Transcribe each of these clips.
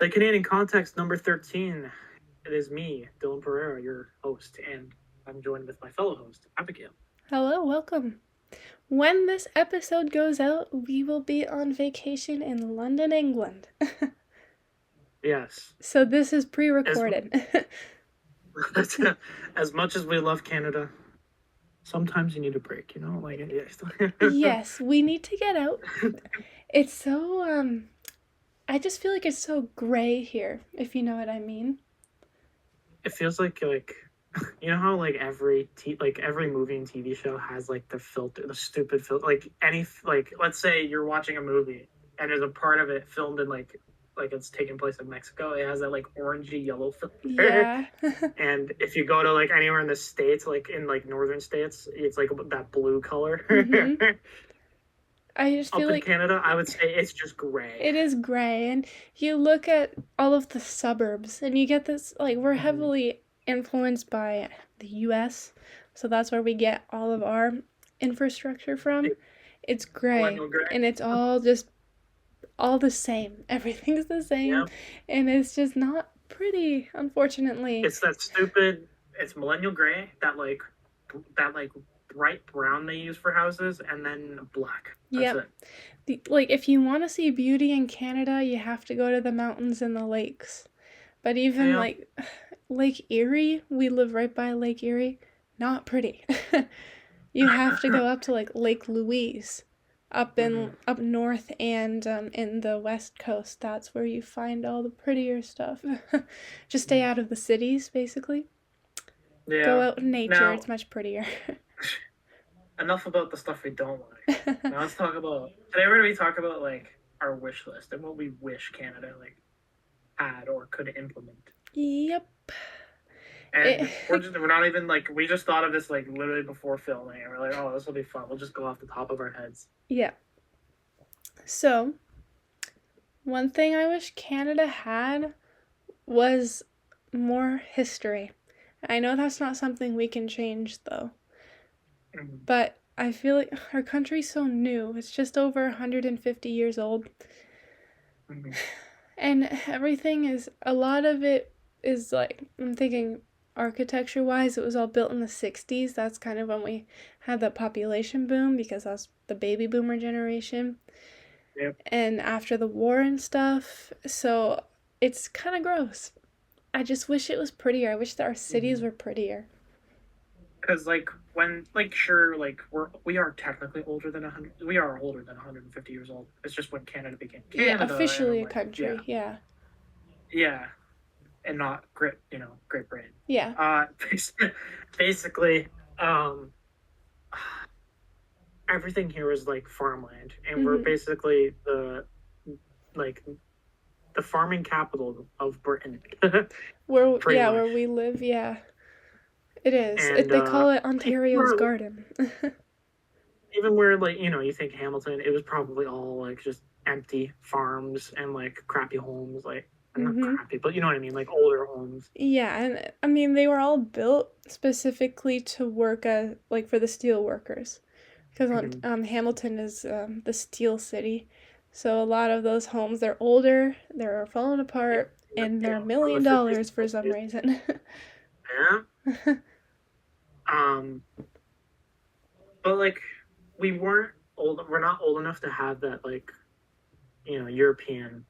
The Canadian Context number 13. It is me, Dylan Pereira, your host, and I'm joined with my fellow host, Abigail. Hello, welcome. When this episode goes out, we will be on vacation in London, England. Yes. So this is pre-recorded. As much as we love Canada, sometimes you need a break, you know? Like, Yes, we need to get out. It's so, I just feel like it's so gray here, if you know what I mean. It feels like you know how like every movie and TV show has like the filter, the stupid filter. Like let's say you're watching a movie and there's a part of it filmed in like it's taking place in Mexico. It has that like orangey yellow filter. Yeah. And if you go to like anywhere in the States, like in like northern states, it's like that blue color. Mhm. I just Up feel in like Canada, I would say it's just gray. it is gray, and you look at all of the suburbs, and you get this, like, we're heavily influenced by the US, so that's where we get all of our infrastructure from. It's gray, Millennial gray. and it's all just all the same. Everything's the same, Yeah. and it's just not pretty, unfortunately. It's that stupid. It's millennial gray, that bright brown they use for houses, and then black. That's it. Like, if you want to see beauty in Canada, you have to go to the mountains and the lakes. But even Yeah. like Lake Erie, we live right by Lake Erie, not pretty. You have to go up to like Lake Louise, up north and in the West Coast. That's where you find all the prettier stuff. Just stay out of the cities, basically. Yeah. Go out in nature. Now, it's much prettier. enough about the stuff we don't like. Now let's talk about today. We're gonna talk about like our wish list and what we wish Canada like had or could implement. Yep. And we're not even like, we just thought of this like literally before filming, and we're like, oh, this will be fun. We'll just go off the top of our heads. Yeah. So, one thing I wish Canada had was more history. I know that's not something we can change, though. Mm-hmm. But I feel like our country's so new. It's just over 150 years old. Mm-hmm. And a lot of it is like, I'm thinking architecture-wise, it was all built in the 60s. That's kind of when we had the population boom, because that's the baby boomer generation. Yep. And after the war and stuff. So it's kind of gross. I just wish it was prettier. I wish that our cities were prettier. Because like when like sure like we are technically older than 100. We are older than 150 years old. It's just when Canada became Canada. Yeah, officially and, a country. Yeah. Yeah, and not Great Britain. Yeah. Basically, everything here is like farmland, and we're basically the farming capital of Britain. where we live, yeah. It is. And, they call it Ontario's garden. Even where like, you know, you think Hamilton, it was probably all like just empty farms and like crappy homes, like not crappy, but you know what I mean, like older homes. Yeah, and I mean they were all built specifically to work as like for the steel workers, because Hamilton is the steel city, so a lot of those homes, they're older, they're falling apart, and they're $1 million for some reason. Yeah. But like we're not old enough to have that like, you know, European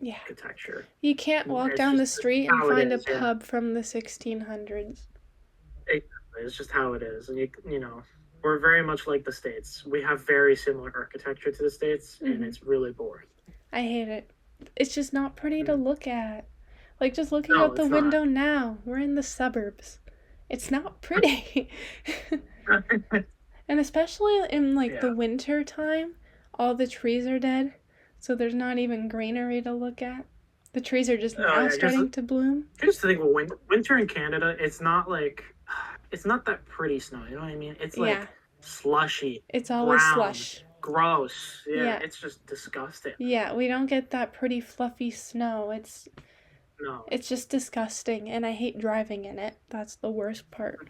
architecture. You can't walk down the street and find a pub from the 1600s. It's just how it is. And you know, we're very much like the States. We have very similar architecture to the States, and it's really boring. I hate it. It's just not pretty to look at. Like, just looking out the window now, we're in the suburbs. It's not pretty. And especially in like the winter time, all the trees are dead, so there's not even greenery to look at. The trees are just now starting to bloom. Just think, well, winter in Canada, it's not that pretty snow. You know what I mean? It's like slushy. It's always brown, slush. Gross. Yeah, it's just disgusting. Yeah, we don't get that pretty fluffy snow. It's just disgusting, and I hate driving in it. That's the worst part.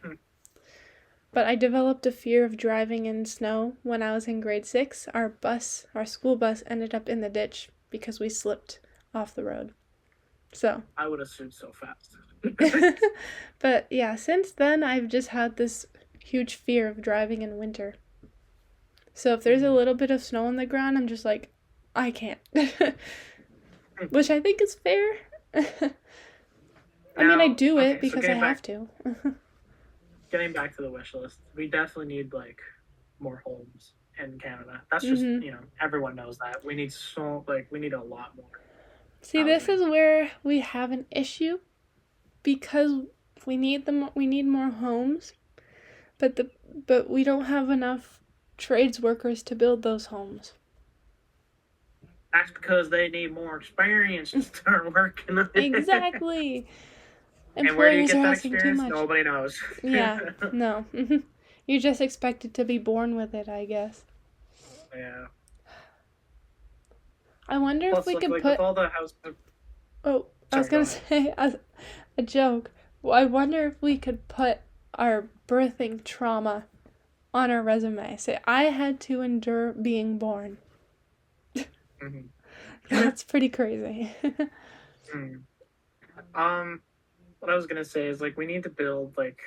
But I developed a fear of driving in snow when I was in grade 6. Our school bus ended up in the ditch because we slipped off the road. So, I would assume so fast. but yeah, since then I've just had this huge fear of driving in winter. So if there's a Mhm. little bit of snow on the ground, I'm just like, I can't. Which I think is fair. I mean, I Now, do it okay, so because I have to. getting back to the wish list, we definitely need like more homes in Canada. That's just, Mm-hmm. everyone knows that. We need a lot more See, this housing. is where we have an issue because we need more homes, but we don't have enough trades workers to build those homes. That's because they need more experience to start working on it. Exactly. And where do you Employers are get that asking too experience? much. Nobody knows. Yeah, no. You're just expected to be born with it, I guess. Yeah. I wonder if Plus, we could like with put. all the houses. Oh, I was Sorry, go gonna ahead. say a joke. Well, I wonder if we could put our birthing trauma on our resume. Say, I had to endure being born. Hmm. That's pretty crazy. um, what I was gonna say is like we need to build like,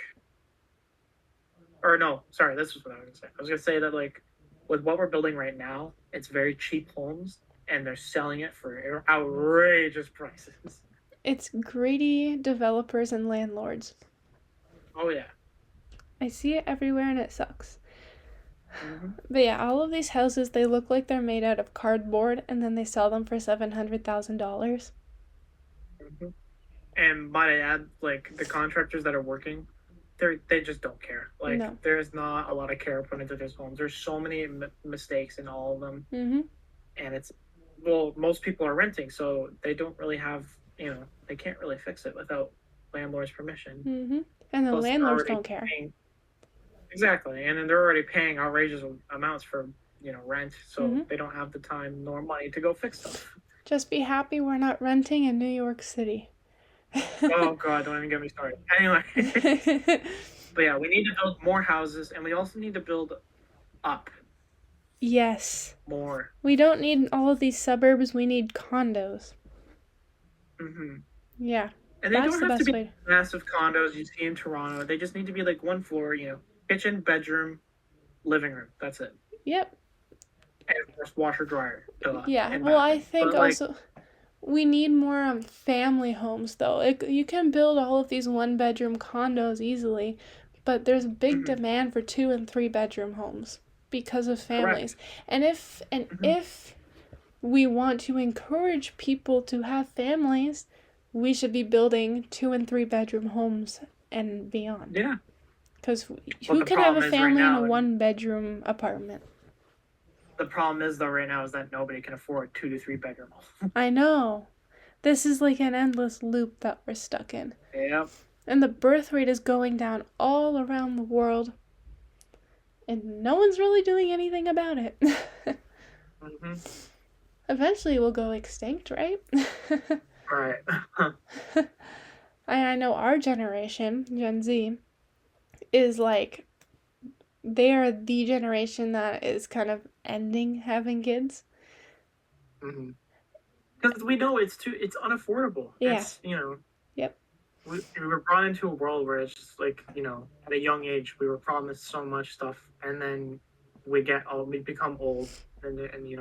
or no, sorry, this is what I was gonna say. I was gonna say that like with what we're building right now, it's very cheap homes, and they're selling it for outrageous prices. It's greedy developers and landlords. Oh yeah. I see it everywhere and it sucks. Hmm. But yeah, all of these houses, they look like they're made out of cardboard and then they sell them for $700,000. Hmm. And might I add, like the contractors that are working, they just don't care. Like No. there's not a lot of care put into these homes. There's so many mistakes in all of them, Mm-hmm. and it's well, most people are renting, so they don't really have, they can't really fix it without landlord's permission. Mm-hmm. And the Plus, they're landlords already don't care. paying exactly, and then they're already paying outrageous amounts for rent, so Mm-hmm. they don't have the time nor money to go fix stuff. Just be happy we're not renting in New York City. Oh God, don't even get me started. Anyway, but yeah, we need to build more houses, and we also need to build up Yes. more. We don't need all of these suburbs, we need condos. Hmm. Yeah, And they that's don't the have to best be way. massive condos you see in Toronto. They just need to be like one floor, kitchen, bedroom, living room. That's it. Yep. And of course, washer, dryer, Yeah. and Well, I bathroom. think But like, also we need more family homes though. You can build all of these one bedroom condos easily, but there's a big mhm, demand for 2 and 3 bedroom homes because of families. correct. And Hmm. if we want to encourage people to have families, we should be building 2 and 3 bedroom homes and beyond. Yeah. Because But who the can have a problem is right family in a now, 1 bedroom apartment? the problem is though right now is that nobody can afford 2 to 3 bedroom homes. I know. This is like an endless loop that we're stuck in. Yep. And the birth rate is going down all around the world, and no one's really doing anything about it. Hmm. Eventually, we'll go extinct, right? Right. I know our generation, Gen Z, is like, they are the generation that is kind of ending having kids. Hmm. Because we know it's unaffordable. Yeah. Yep. We were brought into a world where it's just like, at a young age, we were promised so much stuff, and then we become old, and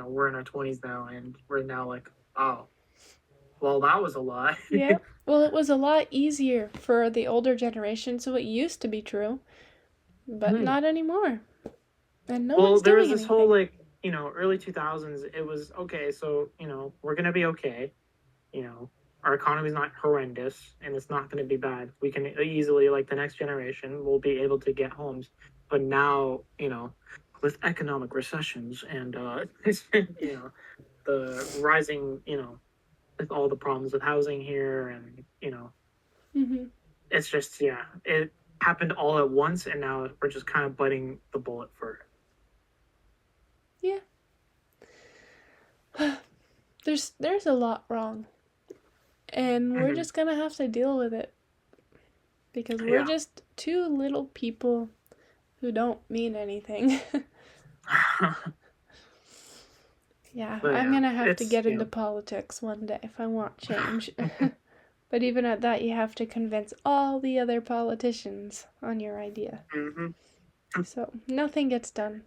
we're in our 20s now, and we're now like, oh, well, that was a lie. Yep. Well, it was a lot easier for the older generation, so it used to be true, but Hmm. not anymore. And no Well, one's there was doing this whole anything. like, early 2000s. It was okay, so we're gonna be okay. You know, our economy's not horrendous, and it's not gonna be bad. We can easily, like the next generation, will be able to get homes. But now, with economic recessions and the rising, with all the problems with housing here, and Mm-hmm. it's just it happened all at once, and now we're just kind of biting the bullet for Yeah. There's a lot wrong, and it. we're Hmm. just gonna have to deal with it because we're Yeah. just two little people who don't mean anything. Yeah, But I'm yeah, gonna have to it's get into politics one day if I want change. But even at that, you have to convince all the other politicians on your idea. Mm-hmm. So nothing gets done.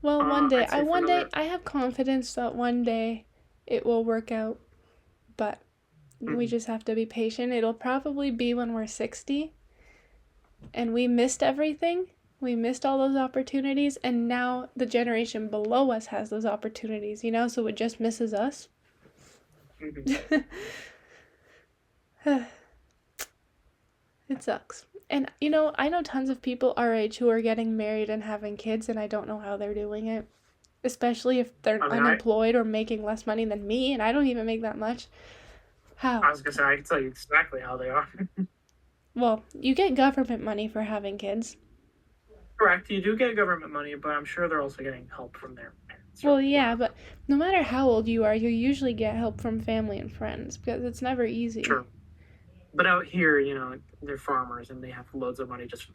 Well, I'd say for one day, another. I have confidence that one day it will work out, but we Mhm. just have to be patient. It'll probably be when we're 60 and we missed everything. We missed all those opportunities, and now the generation below us has those opportunities, so it just misses us. Mhm. It sucks. And I know tons of people our age who are getting married and having kids, and I don't know how they're doing it. Especially if they're I mean, unemployed or making less money than me, and I don't even make that much. How? I was gonna say I can tell you exactly how they are. Well, you get government money for having kids. Correct, you do get government money, but I'm sure they're also getting help from their parents or Well, yeah, whoever. but no matter how old you are, you usually get help from family and friends because it's never easy. True. But out here, they're farmers and they have loads of money just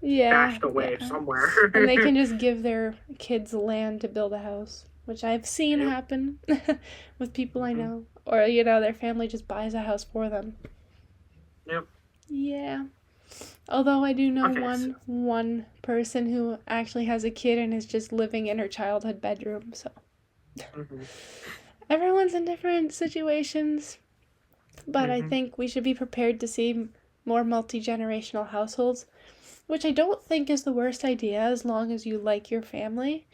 Yeah, stashed away yeah. somewhere. And they can just give their kids land to build a house, which I've seen Yep. happen with people I Hmm. know. Or, their family just buys a house for them. Yep. Yeah. Although I do know Okay. one person who actually has a kid and is just living in her childhood bedroom, so Hmm. everyone's in different situations, but I Hmm. think we should be prepared to see more multi-generational households, which I don't think is the worst idea as long as you like your family,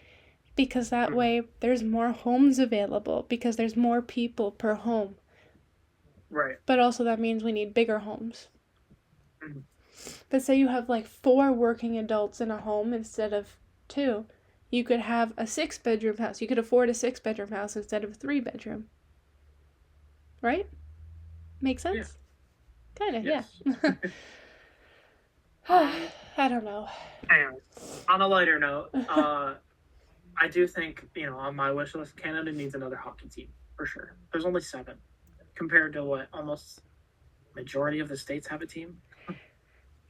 because that Hmm. way there's more homes available because there's more people per home. Right. But also that means we need bigger homes. Hmm. But say you have like 4 working adults in a home instead of 2. You could have a 6-bedroom house. You could afford a 6-bedroom house instead of a 3-bedroom. Right? Make Yeah. sense? Kind of, yeah. Yes. Um. I don't know. Anyways, on a lighter note, I do think on my wish list, Canada needs another hockey team for sure. There's only 7 compared to what almost majority of the states have a team.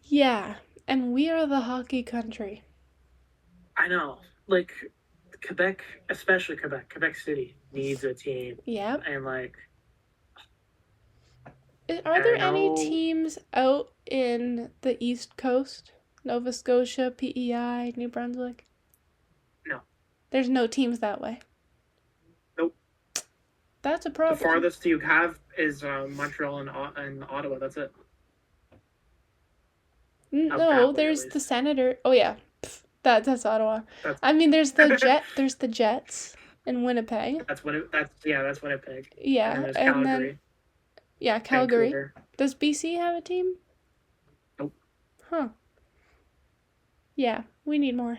Yeah, and we are the hockey country. I know, like Quebec, especially Quebec City needs a team, Yep. and Are and there I any know teams out in the East Coast? Nova Scotia, PEI, New Brunswick? no, There's no teams that way. nope. That's a The problem. farthest you have is Montreal and Ottawa. That's it. Out No, that way, at there's the least. Senator. Oh yeah, that's Ottawa. That's I mean, there's the There's the Jets in Winnipeg. that's Winnipeg, and then Yeah, there's and then Calgary, yeah, Calgary. Vancouver. Does BC have a team? Nope. Huh. Yeah, we need more.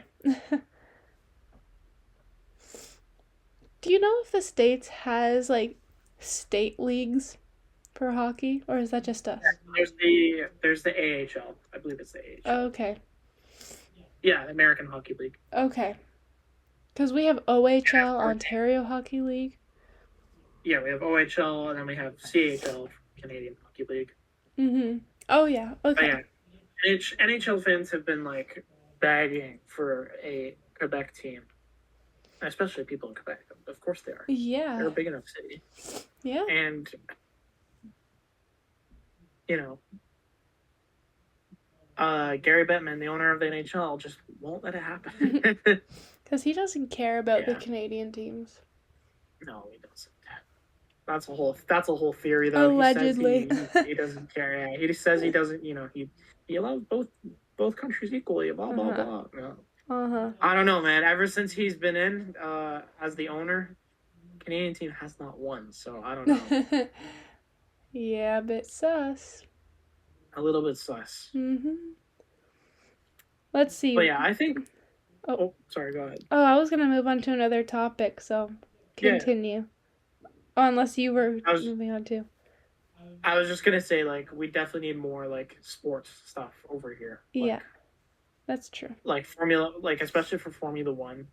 Do you know if the States has like state leagues for hockey, or is that just us? There's the AHL. I believe it's the AHL. Okay, Yeah, American Hockey League. okay. Because we have And of OHL, course, Ontario Hockey League. yeah, we have OHL and then we have CHL, Canadian Hockey League. Oh yeah, But okay. yeah, NHL fans have been begging for a Quebec team, especially people in Quebec. Of course they are. They're Yeah, a big enough city, yeah. and you know, Gary Bettman, the owner of the NHL, just won't let it happen. Because he doesn't care about the Yeah, Canadian teams. no, he doesn't. That's a whole theory though. He says Allegedly. he doesn't care. Yeah, he just says he doesn't. He allows both countries equally. Blah blah Uh-huh. blah. No. Uh-huh. I don't know, man. Ever since he's been in as the owner, Canadian team has not won. So I don't know. Yeah, a bit sus. A little bit sus. Let's But see. yeah, I think. Oh, Oh, sorry. Go ahead. I was gonna move on to another topic, so Yeah, continue. Oh, unless you were I was. moving on too. I was just gonna say we definitely need more sports stuff over here. Yeah, that's true. Formula, especially for Formula One.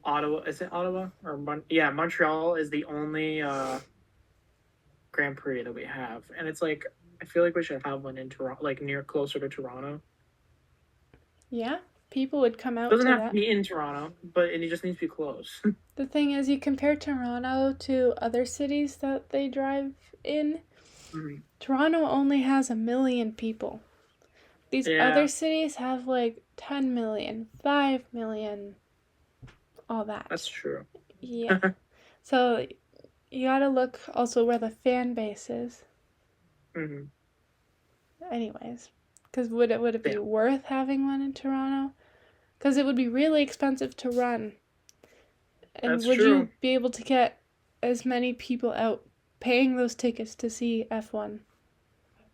Ottawa, is it Ottawa or yeah, Montreal is the only Grand Prix that we have, and it's I feel like we should have one in Toronto, near closer to Toronto. Yeah? People would come It out doesn't to have to that. be in Toronto, but it just needs to be close. The thing is, you compare Toronto to other cities that they drive in. Mhm. Toronto only has 1 million people. These other Yeah, cities have like 10 million, 5 million, all that's that. true. Yeah. So you gotta look also where the fan base is. Hmm. Anyways, because would it be Yeah, worth having one in Toronto? Because it would be really expensive to run. And that's would true. you be able to get as many people out paying those tickets to see F1?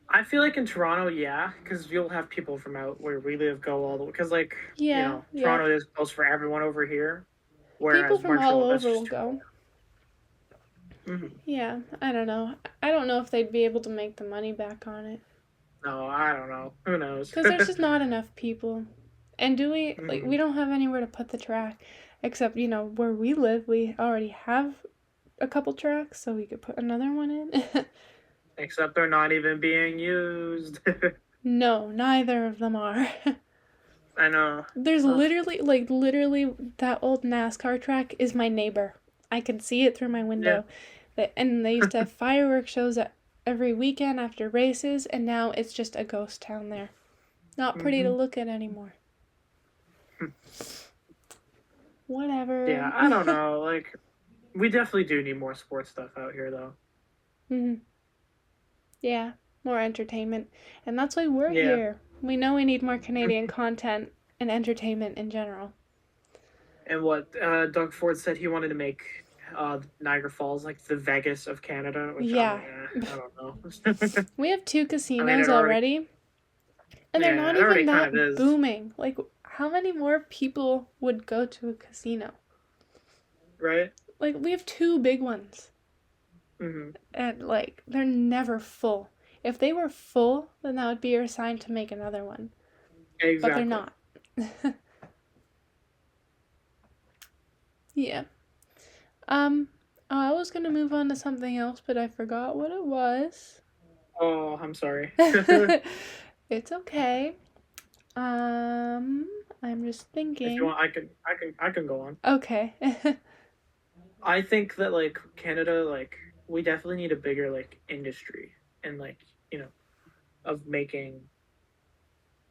I feel like in Toronto, yeah, because you'll have people from out where we live go all the way. Because, like, Yeah, yeah. Toronto is close for everyone over here, People whereas from all Montreal, that's over will just too go. far. Hmm. Yeah, I don't know. I don't know if they'd be able to make the money back on it. No, I don't know. Who knows? Because there's just not enough people. And do we, like, Hmm. we don't have anywhere to put the track. Except, where we live, we already have a couple tracks, so we could put another one in. Except they're not even being used. No, neither of them are. I know. There's Ugh. literally, that old NASCAR track is my neighbor. I can see it through my Yeah. window. And they used to have fireworks shows every weekend after races, and now it's just a ghost town there. Not pretty to Hmm. look at anymore. Whatever. Yeah, I don't know. Like, we definitely do need more sports stuff out here, though. Mhm. Yeah, more entertainment. And that's why we're Yeah. here. We know we need more Canadian content and entertainment in general. And what Doug Ford said he wanted to make Niagara Falls like the Vegas of Canada, which I'm Yeah. like, I don't know. We have 2 I mean, casinos already, and they're yeah, not it already even kind of that is, booming. Like, how many more people would go to a casino? right? Like, we have 2 big ones, Hmm. and, like, they're never full. If they were full, then that would be your sign to make another one. But they're Exactly. not. Yeah. Um, I was gonna move on to something else, but I forgot what it was. Oh, I'm sorry. It's okay. Um, I'm just If you thinking. want, I can go on. Okay. I think that like Canada, like we definitely need a bigger like industry and like you know of making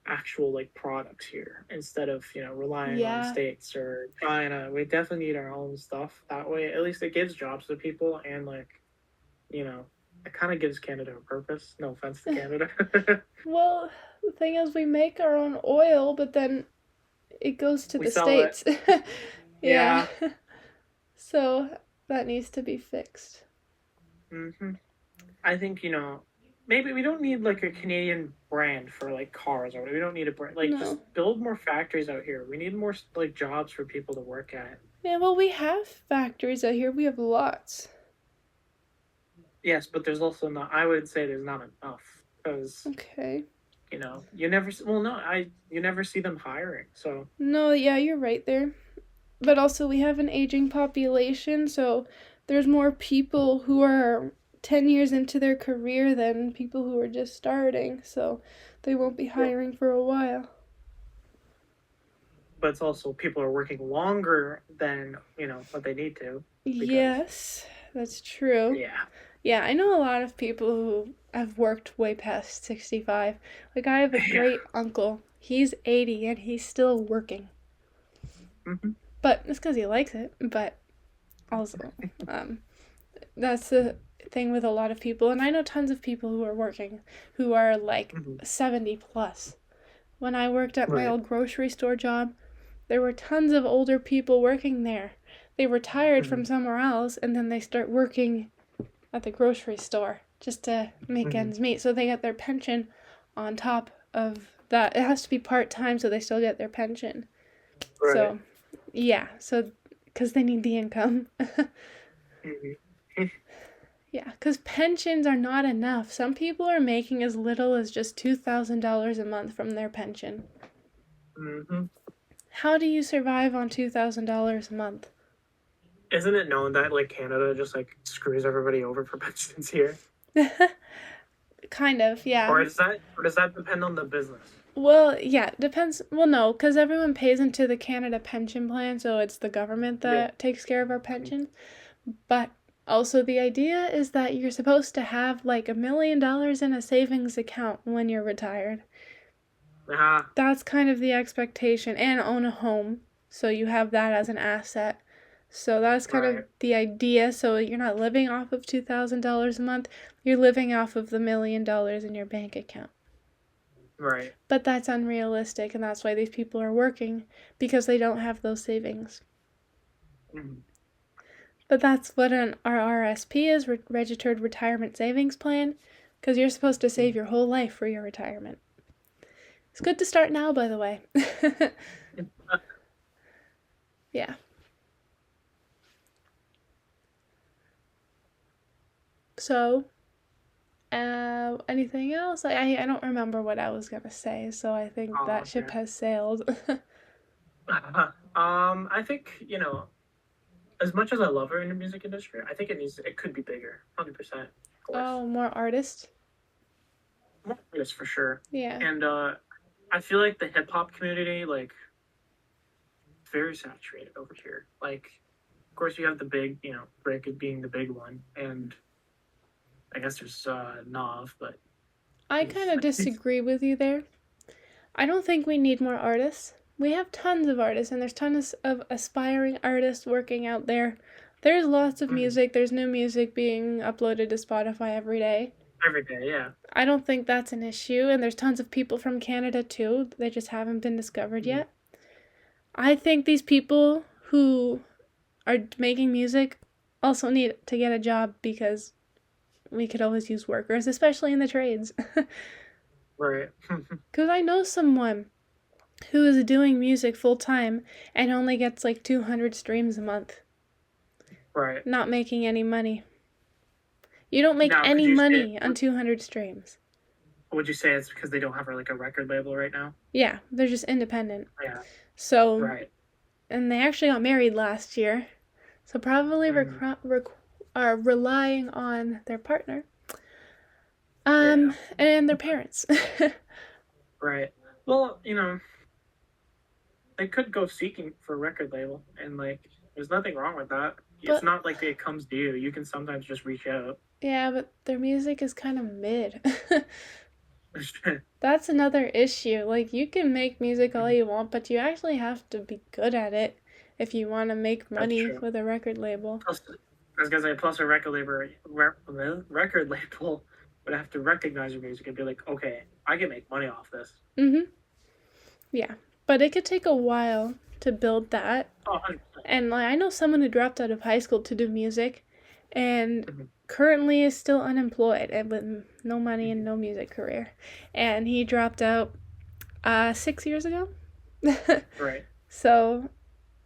actual like products here instead of relying on Yeah. states or China. We definitely need our own stuff. That way, at least it gives jobs to people and like you know it kind of gives Canada a purpose. No offense to Canada. Well, the thing is, we make our own oil, but then it goes to We the sell it. States. Yeah. Yeah. So that needs to be fixed. Hmm. I think maybe we don't need like a Canadian brand for like cars or whatever. We don't need a brand. Like just No. build more factories out here. We need more like jobs for people to work at. Yeah, well, we have factories out here. We have lots. Yes, but there's also not. I would say there's not enough because Okay. you never. Well, no, you never see them hiring. So No, yeah, you're right there. But also, we have an aging population, so there's more people who are 10 years into their career than people who are just starting, so they won't be sure. hiring for a while. But it's also people are working longer than what they need to because Yes, that's true. yeah. Yeah, I know a lot of people who have worked way past 65. Like, I have a Yeah. great uncle. He's 80 and he's still working. Hmm. But it's because he likes it. But also, um, that's the thing with a lot of people. And I know tons of people who are working who are like Hmm. 70 plus. When I worked at my Right. old grocery store job, there were tons of older people working there. They retired Hmm. from somewhere else and then they start working at the grocery store just to make Hmm. ends meet. So they get their pension on top of that. It has to be part time so they still get their pension. Right. So, yeah. So, because they need the income. Hmm. Yeah, because pensions are not enough. Some people are making as little as just $2,000 a month from their pension. Hmm. How do you survive on $2,000 a month? Isn't it known that like Canada just like screws everybody over for pensions here? Kind of, yeah. Or does that depend on the business? Well, yeah, depends. Well, no, because everyone pays into the Canada pension plan, so it's the government Yeah. that takes care of our pension. But also, the idea is that you're supposed to have like $1 million in a savings account when you're retired. Ah, That's kind of the expectation, and own a home, so you have that as an asset. So that's kind of right, the idea. So you're not living off of $2,000 a month, you're living off of the $1 million in your bank account. right. But that's unrealistic, and that's why these people are working because they don't have those savings. Mhm. But that's what an RRSP is, Registered Retirement Savings Plan, because you're supposed to save your whole life for your retirement. It's good to start now, by the way. Yeah. So, anything else? I don't remember what I was gonna say, so I think Oh, that ship okay. has sailed. I think, as much as I love her in the music industry, I think it could be bigger, 100%, of course. Oh, more artists? More artists for sure. Yeah. And I feel like the hip hop community, like, very saturated over here. Like, of course, you have the big, Break being the big one, and I guess there's Nav, but I kind he's of disagree with you there. I don't think we need more artists. We have tons of artists, and there's tons of aspiring artists working out there. There's lots of Mhm. music. There's new music being uploaded to Spotify every day. Every day, yeah. I don't think that's an issue, and there's tons of people from Canada too. They just haven't been discovered Mhm. yet. I think these people who are making music also need to get a job because we could always use workers, especially in the trades. Right. Because I know someone who is doing music full time and only gets like 200 streams a month, Right. not making any money. You don't make Now, could any you say money on 200 streams. would you say it's because they don't have like a record label right now? Yeah, they're just independent. Yeah. So, Right. and they actually got married last year. So, probably Mm, are relying on their partner yeah. and their parents. Right. Well, they could go seeking for a record label, and like, there's nothing wrong with that. It's But not like it comes to you. You can sometimes just reach out. yeah, but their music is kind of mid. That's another issue. Like, you can make music all you want, but you actually have to be good at it if you want to make That's money true. with a record label. Plus, I was gonna say, plus a record label would have to recognize your music and be like, okay, I can make money off this. Mm-hmm. Yeah. But it could take a while to build that. Oh, 100%. And like, I know someone who dropped out of high school to do music and Mhm. currently is still unemployed and with no money and no music career. And he dropped out 6 years ago. Right. So,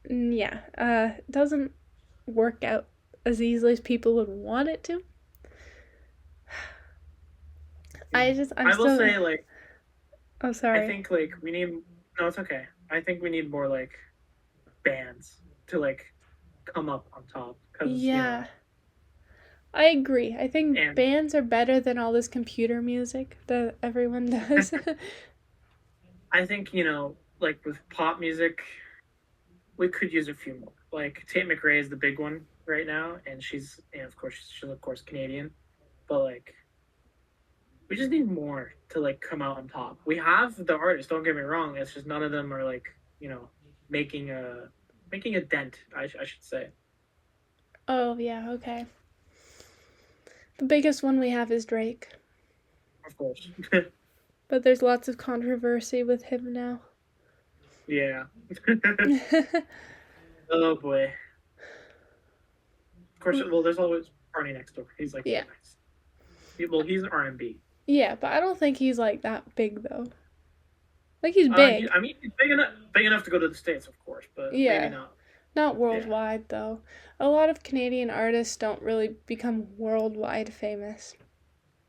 yeah, it doesn't work out as easily as people would want it to. I'm I will still, say, like, oh, I sorry. think like we need. No, it's okay. I think we need more like bands to like come up on top because Yeah, I agree. I think and bands are better than all this computer music that everyone does. I think like with pop music, we could use a few more. Like Tate McRae is the big one right now, and she's of course Canadian, but like we just need more to like come out on top. We have the artists. Don't get me wrong. It's just none of them are like making a dent. I should say. Oh, yeah, okay. The biggest one we have is Drake, Of course. but there's lots of controversy with him now. Yeah. Oh boy. Of course. Well, there's always Barney next door. He's like Yeah. really nice. Well, he's R&B. Yeah, but I don't think he's like that big though. Like he's big. I mean, he's big enough to go to the States, of course, but maybe Yeah. not. Not Yeah. worldwide though. A lot of Canadian artists don't really become worldwide famous.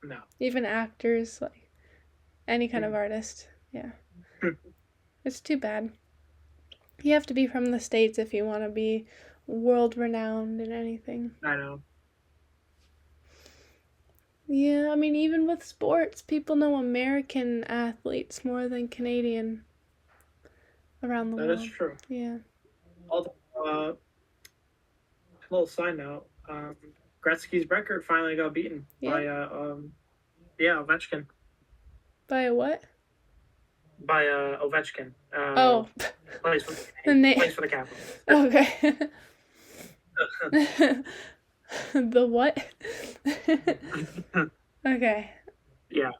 No. Even actors, like any kind of artist. Yeah. It's too bad. You have to be from the States if you want to be world renowned in anything. I know. Yeah, I mean, even with sports, people know American athletes more than Canadian around the That is world. true. Yeah. Although, a little side note, Gretzky's record finally got beaten Yeah. by yeah, Ovechkin. By a what? By Ovechkin. Oh, Plays for the he name. plays for the Capitals. Okay. The what? Okay. Yeah.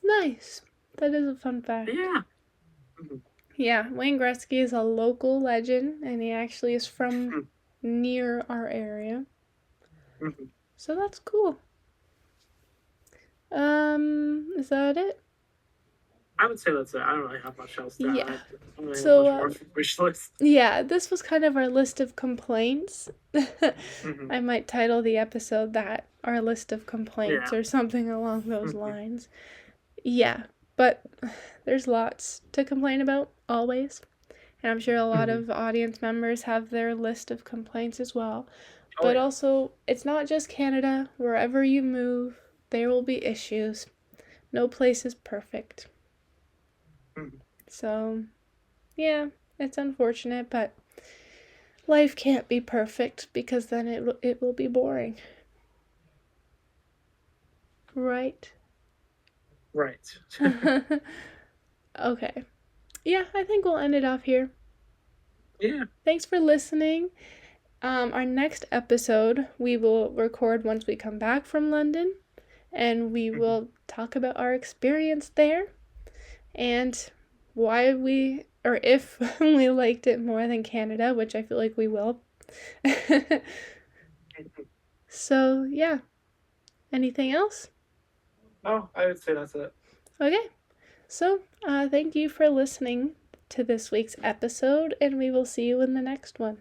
Nice. That is a fun fact. Yeah. Mhm. Yeah, Wayne Gretzky is a local legend, and he actually is from Mhm. near our area. Mhm. So that's cool. Is that it? I would say that's it. I don't really have much else to Yeah. add. I don't really have So, much more wish list. yeah, this was kind of our list of complaints. Mm-hmm. I might title the episode that, our list of complaints, Yeah. or something along those Mm-hmm. lines. Yeah, but there's lots to complain about, always. And I'm sure a lot Mm-hmm. of audience members have their list of complaints as well. Oh But yeah. also, it's not just Canada. Wherever you move, there will be issues. No place is perfect. Mm-hmm. So, yeah, it's unfortunate, but life can't be perfect because then it will be boring. Right? Right. Okay. Yeah, I think we'll end it off here. Yeah. Thanks for listening. Our next episode we will record once we come back from London, and we Mm-hmm. will talk about our experience there and why we, or if we liked it more than Canada, which I feel like we will. Mm-hmm. So, yeah. Anything else? No, I would say that's it. Okay. So, thank you for listening to this week's episode, and we will see you in the next one.